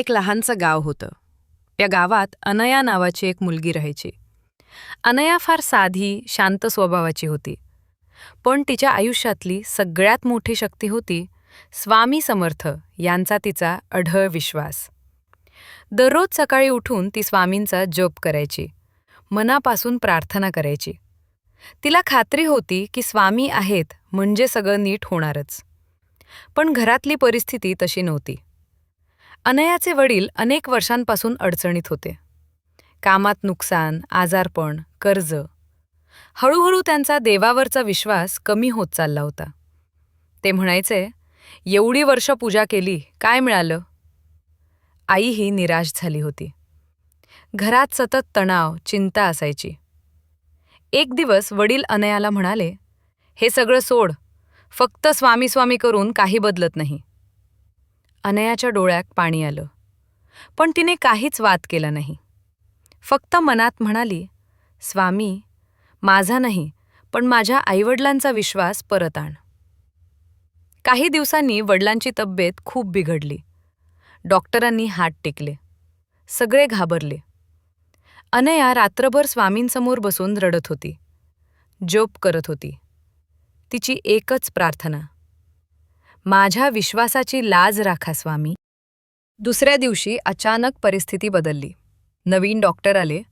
एक लहानसं गाव होतं. त्या गावात अनया नावाची एक मुलगी राहायची. अनया फार साधी, शांत स्वभावाची होती. पण तिच्या आयुष्यातली सगळ्यात मोठी शक्ती होती स्वामी समर्थ यांचा तिचा अढळ विश्वास. दररोज सकाळी उठून ती स्वामींचा जप करायची, मनापासून प्रार्थना करायची. तिला खात्री होती की स्वामी आहेत म्हणजे सगळं नीट होणारच. पण घरातली परिस्थिती तशी नव्हती. अनयाचे वडील अनेक वर्षांपासून अडचणीत होते. कामात नुकसान, आजारपण, कर्ज. हळूहळू त्यांचा देवावरचा विश्वास कमी होत चालला होता. ते म्हणायचे, एवढी वर्ष पूजा केली, काय मिळालं? आईही निराश झाली होती. घरात सतत तणाव, चिंता असायची. एक दिवस वडील अनयाला म्हणाले, हे सगळं सोड, फक्त स्वामी स्वामी करून काही बदलत नाही. अनयाच्या डोळ्यात पाणी आलं, पण तिने काहीच वाद केला नाही. फक्त मनात म्हणाली, स्वामी, माझा नाही, पण माझ्या आईवडिलांचा विश्वास परत आण. काही दिवसांनी वडिलांची तब्येत खूप बिघडली. डॉक्टरांनी हात टेकले. सगळे घाबरले. अनया रात्रभर स्वामींसमोर बसून रडत होती. जप करत होती. तिची एकच प्रार्थना, माझ्या विश्वासाची लाज राखा स्वामी. दुसऱ्या दिवशी अचानक परिस्थिती बदलली. नवीन डॉक्टर आले,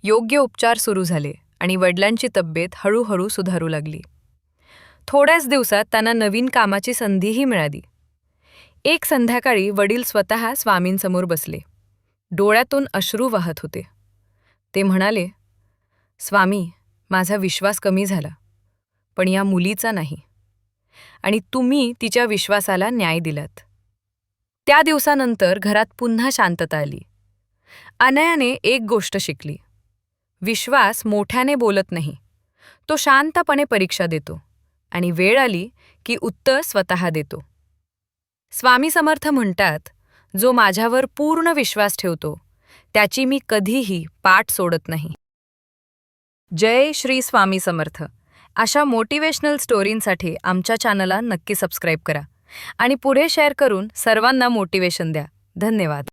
योग्य उपचार सुरू झाले आणि वडिलांची तब्येत हळूहळू सुधारू लागली. थोड्याच दिवसात त्यांना नवीन कामाची संधीही मिळाली. एक संध्याकाळी वडील स्वतः स्वामींसमोर बसले. डोळ्यातून अश्रू वाहत होते. ते म्हणाले, स्वामी, माझा विश्वास कमी झाला, पण या मुलीचा नाही. आणि तुम्ही तिच्या विश्वासाला न्याय दिलात. त्या दिवसानंतर घरात पुन्हा शांतता आली. अनयाने एक गोष्ट शिकली, विश्वास मोठ्याने बोलत नाही, तो शांतपणे परीक्षा देतो आणि वेळ आली की उत्तर स्वतः देतो. स्वामी समर्थ म्हणतात, जो माझ्यावर पूर्ण विश्वास ठेवतो त्याची मी कधीही पाठ सोडत नाही. जय श्री स्वामी समर्थ. अशा मोटिवेशनल स्टोरींसाठी आमच्या चॅनलला नक्की सबस्क्राईब करा आणि पुढे शेअर करून सर्वांना मोटिवेशन द्या. धन्यवाद.